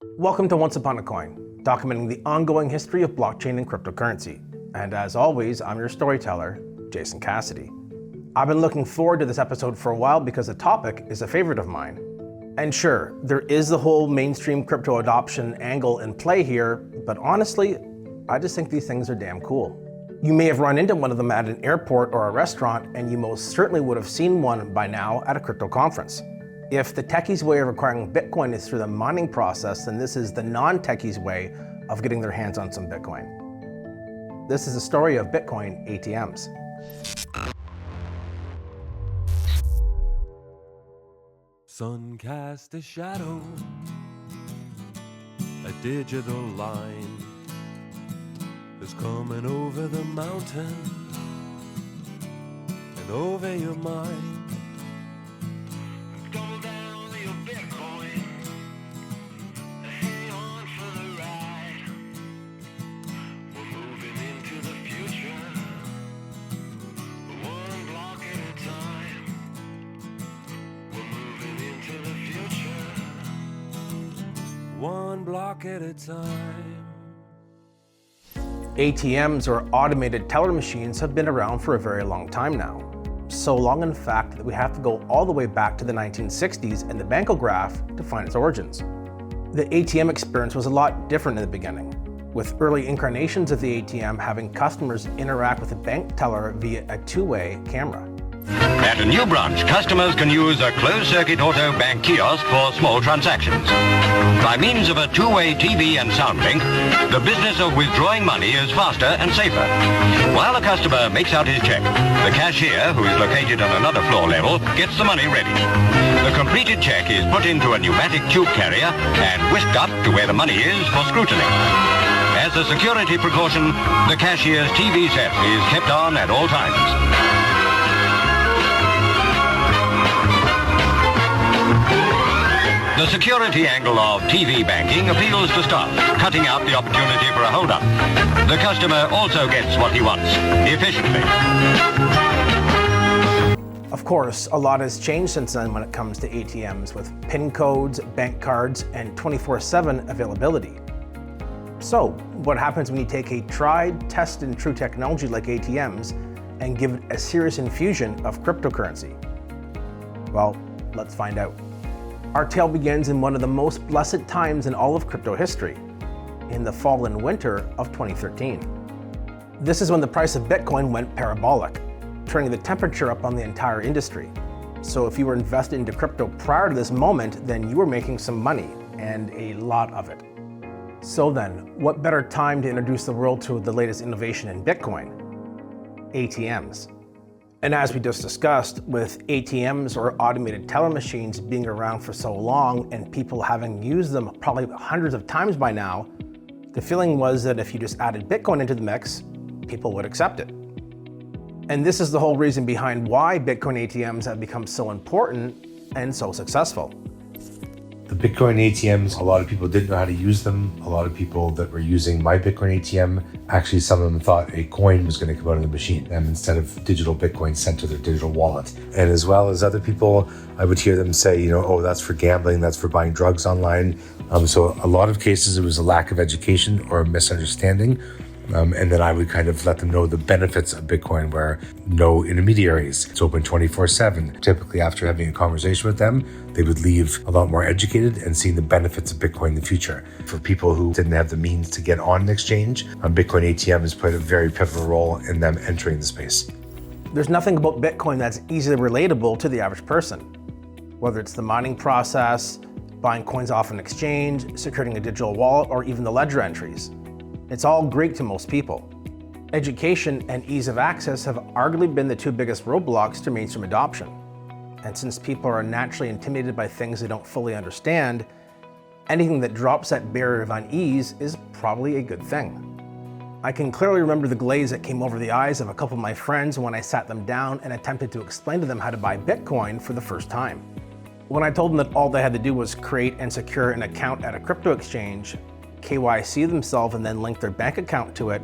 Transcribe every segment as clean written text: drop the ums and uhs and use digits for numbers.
Welcome to Once Upon a Coin, documenting the ongoing history of blockchain and cryptocurrency. And as always, I'm your storyteller, Jason Cassidy. I've been looking forward to this episode for a while because the topic is a favorite of mine. And sure, there is the whole mainstream crypto adoption angle in play here, but honestly, I just think these things are damn cool. You may have run into one of them at an airport or a restaurant, and you most certainly would have seen one by now at a crypto conference. If the techies' way of acquiring Bitcoin is through the mining process, then this is the non-techies' way of getting their hands on some Bitcoin. This is the story of Bitcoin ATMs. Sun cast a shadow, a digital line is coming over the mountain and over your mind. Double down your Bitcoin, hang on for the ride. We're moving into the future, one block at a time. We're moving into the future, one block at a time. ATMs, or automated teller machines, have been around for a very long time now. So long, in fact, that we have to go all the way back to the 1960s and the bankograph to find its origins. The ATM experience was a lot different in the beginning, with early incarnations of the ATM having customers interact with a bank teller via a two-way camera. At a new branch, customers can use a closed-circuit auto bank kiosk for small transactions. By means of a two-way TV and sound link, the business of withdrawing money is faster and safer. While the customer makes out his check, the cashier, who is located on another floor level, gets the money ready. The completed check is put into a pneumatic tube carrier and whisked up to where the money is for scrutiny. As a security precaution, the cashier's TV set is kept on at all times. The security angle of TV banking appeals to staff, cutting out the opportunity for a hold-up. The customer also gets what he wants, efficiently. Of course, a lot has changed since then when it comes to ATMs, with PIN codes, bank cards, and 24/7 availability. So, what happens when you take a tried, tested, and true technology like ATMs and give it a serious infusion of cryptocurrency? Well, let's find out. Our tale begins in one of the most blessed times in all of crypto history, in the fall and winter of 2013. This is when the price of Bitcoin went parabolic, turning the temperature up on the entire industry. So if you were invested into crypto prior to this moment, then you were making some money, and a lot of it. So then, what better time to introduce the world to the latest innovation in Bitcoin? ATMs. And as we just discussed, with ATMs, or automated teller machines, being around for so long and people having used them probably hundreds of times by now, the feeling was that if you just added Bitcoin into the mix, people would accept it. And this is the whole reason behind why Bitcoin ATMs have become so important and so successful. The Bitcoin ATMs, a lot of people didn't know how to use them. A lot of people that were using my Bitcoin ATM, actually some of them thought a coin was going to come out of the machine and instead of digital Bitcoin sent to their digital wallet. And as well as other people, I would hear them say, oh, that's for gambling, that's for buying drugs online. So a lot of cases it was a lack of education or a misunderstanding. And then I would kind of let them know the benefits of Bitcoin, where no intermediaries. It's open 24/7. Typically, after having a conversation with them, they would leave a lot more educated and seeing the benefits of Bitcoin in the future. For people who didn't have the means to get on an exchange, Bitcoin ATM has played a very pivotal role in them entering the space. There's nothing about Bitcoin that's easily relatable to the average person. Whether it's the mining process, buying coins off an exchange, securing a digital wallet, or even the ledger entries. It's all Greek to most people. Education and ease of access have arguably been the two biggest roadblocks to mainstream adoption. And since people are naturally intimidated by things they don't fully understand, anything that drops that barrier of unease is probably a good thing. I can clearly remember the glaze that came over the eyes of a couple of my friends when I sat them down and attempted to explain to them how to buy Bitcoin for the first time. When I told them that all they had to do was create and secure an account at a crypto exchange, KYC themselves and then link their bank account to it,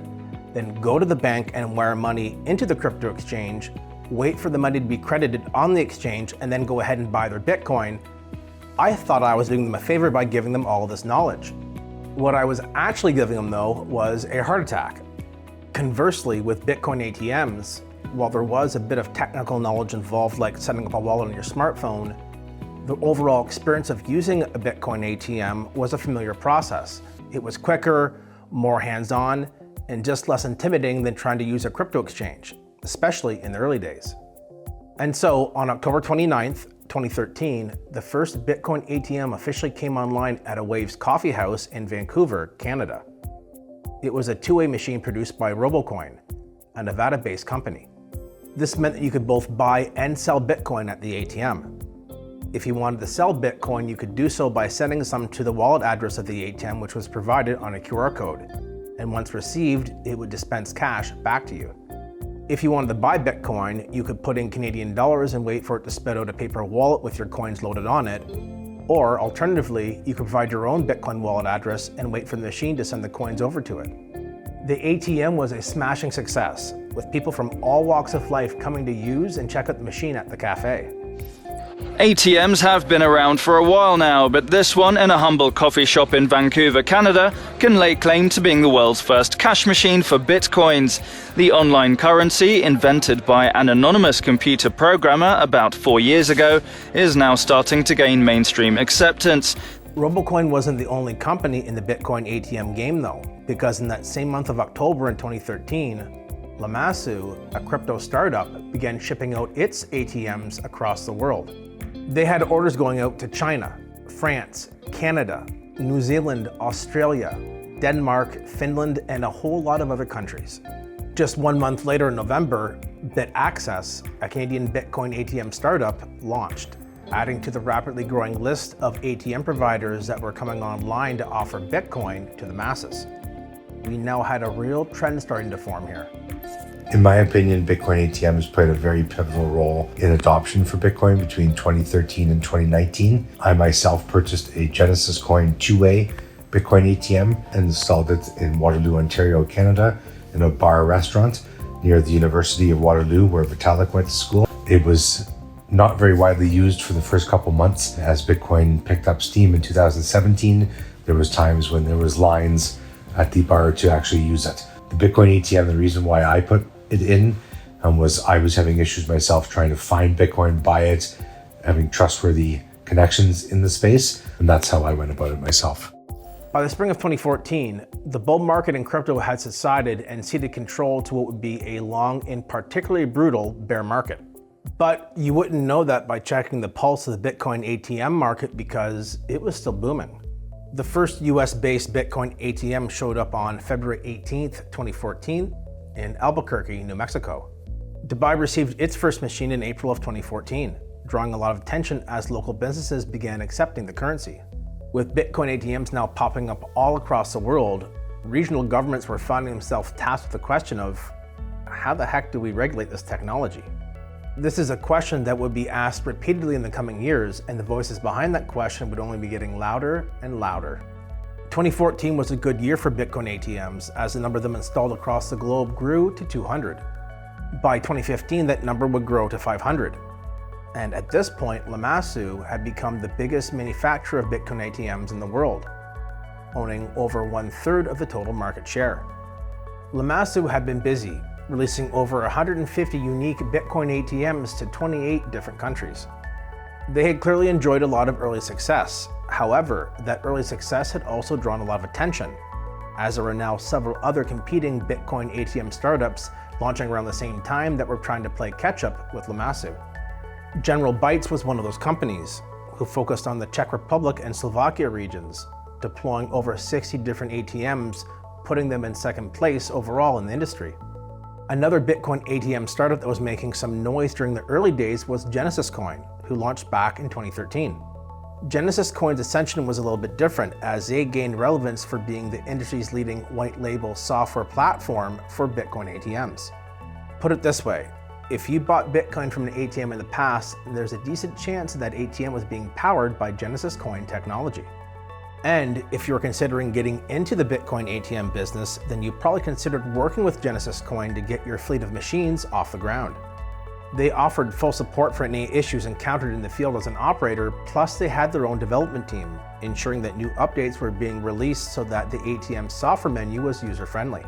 then go to the bank and wire money into the crypto exchange, wait for the money to be credited on the exchange, and then go ahead and buy their Bitcoin, I thought I was doing them a favor by giving them all this knowledge. What I was actually giving them, though, was a heart attack. Conversely, with Bitcoin ATMs, while there was a bit of technical knowledge involved, like setting up a wallet on your smartphone, the overall experience of using a Bitcoin ATM was a familiar process. It was quicker, more hands-on, and just less intimidating than trying to use a crypto exchange, especially in the early days. And so, on October 29th, 2013, the first Bitcoin ATM officially came online at a Waves coffee house in Vancouver, Canada. It was a two-way machine produced by Robocoin, a Nevada-based company. This meant that you could both buy and sell Bitcoin at the ATM. If you wanted to sell Bitcoin, you could do so by sending some to the wallet address of the ATM, which was provided on a QR code. And once received, it would dispense cash back to you. If you wanted to buy Bitcoin, you could put in Canadian dollars and wait for it to spit out a paper wallet with your coins loaded on it. Or alternatively, you could provide your own Bitcoin wallet address and wait for the machine to send the coins over to it. The ATM was a smashing success, with people from all walks of life coming to use and check out the machine at the cafe. ATMs have been around for a while now, but this one in a humble coffee shop in Vancouver, Canada, can lay claim to being the world's first cash machine for bitcoins. The online currency, invented by an anonymous computer programmer about 4 years ago, is now starting to gain mainstream acceptance. Robocoin wasn't the only company in the Bitcoin ATM game though, because in that same month of October in 2013, Lamassu, a crypto startup, began shipping out its ATMs across the world. They had orders going out to China, France, Canada, New Zealand, Australia, Denmark, Finland, and a whole lot of other countries. Just 1 month later in November, BitAccess, a Canadian Bitcoin ATM startup, launched, adding to the rapidly growing list of ATM providers that were coming online to offer Bitcoin to the masses. We now had a real trend starting to form here. In my opinion, Bitcoin ATMs played a very pivotal role in adoption for Bitcoin between 2013 and 2019. I myself purchased a Genesis Coin two-way Bitcoin ATM and installed it in Waterloo, Ontario, Canada, in a bar restaurant near the University of Waterloo, where Vitalik went to school. It was not very widely used for the first couple months. As Bitcoin picked up steam in 2017, there was times when there was lines at the bar to actually use it. The Bitcoin ATM, the reason why I put it in was I was having issues myself trying to find Bitcoin, buy it, having trustworthy connections in the space, and that's how I went about it myself. By the spring of 2014, the bull market in crypto had subsided and ceded control to what would be a long and particularly brutal bear market. But you wouldn't know that by checking the pulse of the Bitcoin ATM market because it was still booming. The first US-based Bitcoin ATM showed up on February 18th, 2014 in Albuquerque, New Mexico. Dubai received its first machine in April of 2014, drawing a lot of attention as local businesses began accepting the currency. With Bitcoin ATMs now popping up all across the world, regional governments were finding themselves tasked with the question of, how the heck do we regulate this technology? This is a question that would be asked repeatedly in the coming years, and the voices behind that question would only be getting louder and louder. 2014 was a good year for Bitcoin ATMs, as the number of them installed across the globe grew to 200. By 2015, that number would grow to 500. And at this point, Lamassu had become the biggest manufacturer of Bitcoin ATMs in the world, owning over 1/3 of the total market share. Lamassu had been busy, releasing over 150 unique Bitcoin ATMs to 28 different countries. They had clearly enjoyed a lot of early success. However, that early success had also drawn a lot of attention, as there were now several other competing Bitcoin ATM startups launching around the same time that were trying to play catch-up with Lamassu. General Bytes was one of those companies, who focused on the Czech Republic and Slovakia regions, deploying over 60 different ATMs, putting them in second place overall in the industry. Another Bitcoin ATM startup that was making some noise during the early days was Genesis Coin, who launched back in 2013. Genesis Coin's ascension was a little bit different, as they gained relevance for being the industry's leading white label software platform for Bitcoin ATMs. Put it this way, if you bought Bitcoin from an ATM in the past, there's a decent chance that ATM was being powered by Genesis Coin technology. And if you're considering getting into the Bitcoin ATM business, then you probably considered working with Genesis Coin to get your fleet of machines off the ground. They offered full support for any issues encountered in the field as an operator, plus they had their own development team, ensuring that new updates were being released so that the ATM software menu was user-friendly.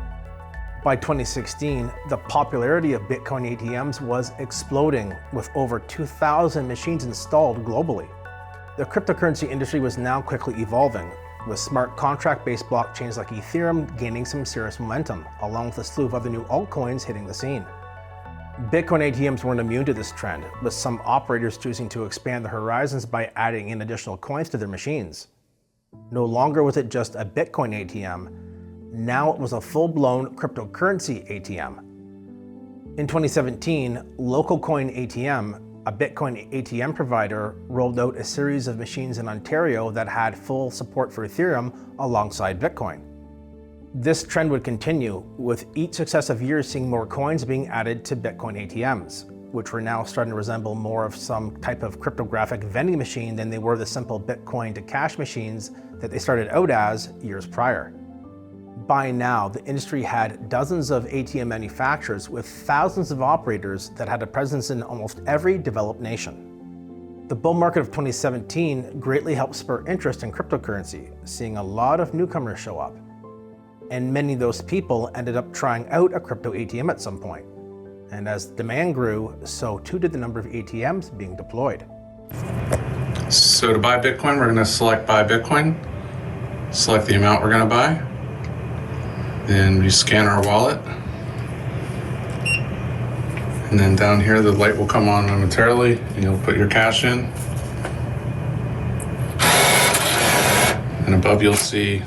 By 2016, the popularity of Bitcoin ATMs was exploding, with over 2,000 machines installed globally. The cryptocurrency industry was now quickly evolving, with smart contract-based blockchains like Ethereum gaining some serious momentum, along with a slew of other new altcoins hitting the scene. Bitcoin ATMs weren't immune to this trend, with some operators choosing to expand their horizons by adding in additional coins to their machines. No longer was it just a Bitcoin ATM, now it was a full-blown cryptocurrency ATM. In 2017, Robocoin ATM, a Bitcoin ATM provider, rolled out a series of machines in Ontario that had full support for Ethereum alongside Bitcoin. This trend would continue, with each successive year seeing more coins being added to Bitcoin ATMs, which were now starting to resemble more of some type of cryptographic vending machine than they were the simple Bitcoin to cash machines that they started out as years prior. By now, the industry had dozens of ATM manufacturers with thousands of operators that had a presence in almost every developed nation. The bull market of 2017 greatly helped spur interest in cryptocurrency, seeing a lot of newcomers show up. And many of those people ended up trying out a crypto ATM at some point. And as demand grew, so too did the number of ATMs being deployed. So to buy Bitcoin, we're going to select buy Bitcoin, select the amount we're going to buy, then we scan our wallet, and then down here the light will come on momentarily and you'll put your cash in, and above you'll see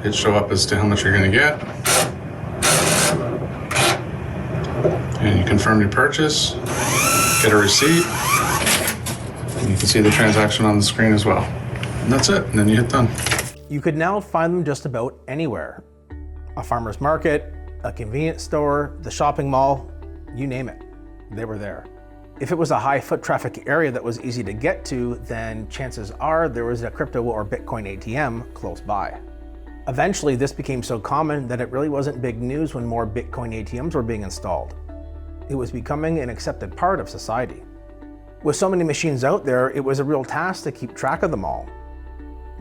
it show up as to how much you're going to get, and you confirm your purchase, get a receipt, and you can see the transaction on the screen as well. And that's it, and then you hit done. You could now find them just about anywhere. A farmer's market, a convenience store, the shopping mall, you name it, they were there. If it was a high foot traffic area that was easy to get to, then chances are there was a crypto or Bitcoin ATM close by. Eventually, this became so common that it really wasn't big news when more Bitcoin ATMs were being installed. It was becoming an accepted part of society. With so many machines out there, it was a real task to keep track of them all.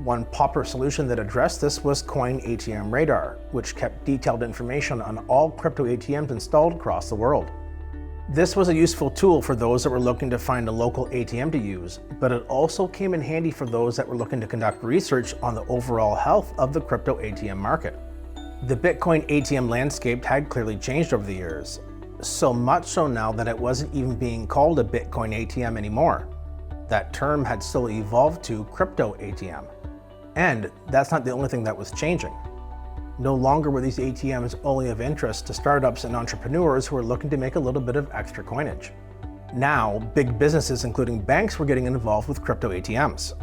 One popular solution that addressed this was Coin ATM Radar, which kept detailed information on all crypto ATMs installed across the world. This was a useful tool for those that were looking to find a local ATM to use, but it also came in handy for those that were looking to conduct research on the overall health of the crypto ATM market. The Bitcoin ATM landscape had clearly changed over the years, so much so now that it wasn't even being called a Bitcoin ATM anymore. That term had slowly evolved to crypto ATM. And that's not the only thing that was changing. No longer were these ATMs only of interest to startups and entrepreneurs who were looking to make a little bit of extra coinage. Now, big businesses including banks were getting involved with crypto ATMs.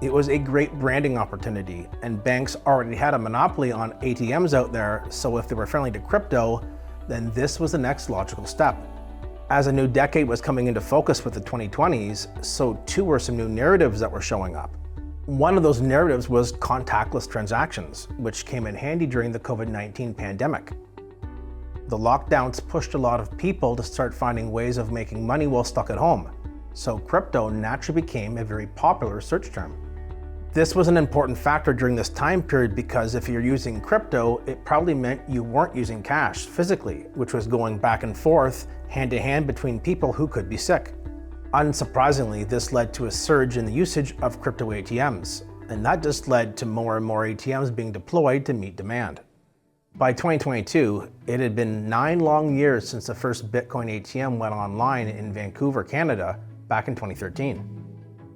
It was a great branding opportunity, and banks already had a monopoly on ATMs out there, so if they were friendly to crypto, then this was the next logical step. As a new decade was coming into focus with the 2020s, so too were some new narratives that were showing up. One of those narratives was contactless transactions, which came in handy during the COVID-19 pandemic. The lockdowns pushed a lot of people to start finding ways of making money while stuck at home, so crypto naturally became a very popular search term. This was an important factor during this time period because if you're using crypto, it probably meant you weren't using cash physically, which was going back and forth, hand to hand between people who could be sick. Unsurprisingly, this led to a surge in the usage of crypto ATMs, and that just led to more and more ATMs being deployed to meet demand. By 2022, it had been 9 long years since the first Bitcoin ATM went online in Vancouver, Canada, back in 2013.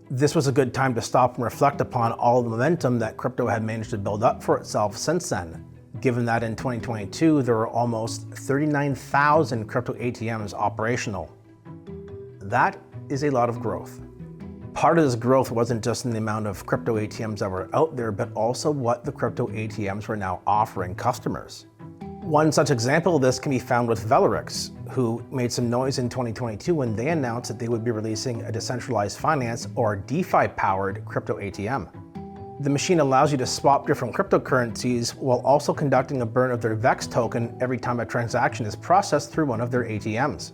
This was a good time to stop and reflect upon all the momentum that crypto had managed to build up for itself since then, given that in 2022 there were almost 39,000 crypto ATMs operational. That is a lot of growth. Part of this growth wasn't just in the amount of crypto ATMs that were out there, but also what the crypto ATMs were now offering customers. One such example of this can be found with Velorix, who made some noise in 2022 when they announced that they would be releasing a decentralized finance or DeFi-powered crypto ATM. The machine allows you to swap different cryptocurrencies while also conducting a burn of their VEX token every time a transaction is processed through one of their ATMs.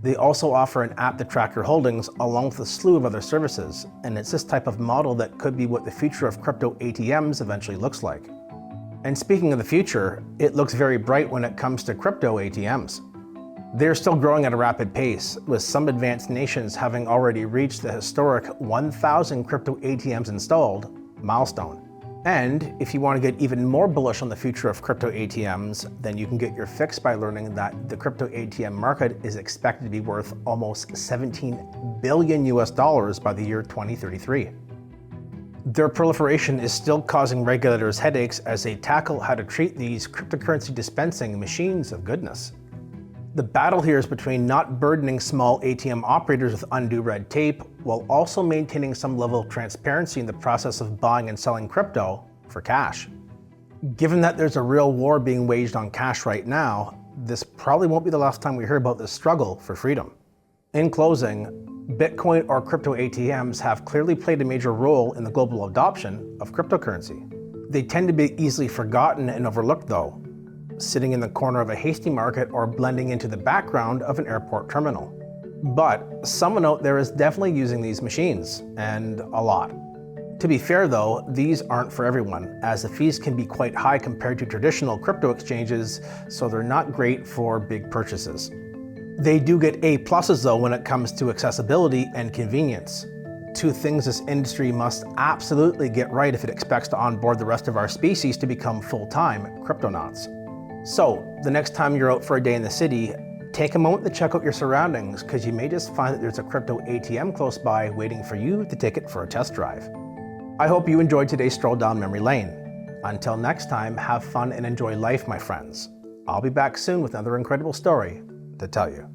They also offer an app to track your holdings along with a slew of other services, and it's this type of model that could be what the future of crypto ATMs eventually looks like. And speaking of the future, it looks very bright when it comes to crypto ATMs. They're still growing at a rapid pace, with some advanced nations having already reached the historic 1,000 crypto ATMs installed milestone. And if you want to get even more bullish on the future of crypto ATMs, then you can get your fix by learning that the crypto ATM market is expected to be worth almost $17 billion by the year 2033. Their proliferation is still causing regulators headaches as they tackle how to treat these cryptocurrency dispensing machines of goodness. The battle here is between not burdening small ATM operators with undue red tape, while also maintaining some level of transparency in the process of buying and selling crypto for cash. Given that there's a real war being waged on cash right now, this probably won't be the last time we hear about this struggle for freedom. In closing, Bitcoin or crypto ATMs have clearly played a major role in the global adoption of cryptocurrency. They tend to be easily forgotten and overlooked though, sitting in the corner of a hasty market or blending into the background of an airport terminal. But someone out there is definitely using these machines, and a lot. To be fair though, these aren't for everyone, as the fees can be quite high compared to traditional crypto exchanges, so they're not great for big purchases. They do get A+ though when it comes to accessibility and convenience. Two things this industry must absolutely get right if it expects to onboard the rest of our species to become full-time cryptonauts. So, the next time you're out for a day in the city, take a moment to check out your surroundings, because you may just find that there's a crypto ATM close by waiting for you to take it for a test drive. I hope you enjoyed today's stroll down memory lane. Until next time, have fun and enjoy life, my friends. I'll be back soon with another incredible story to tell you.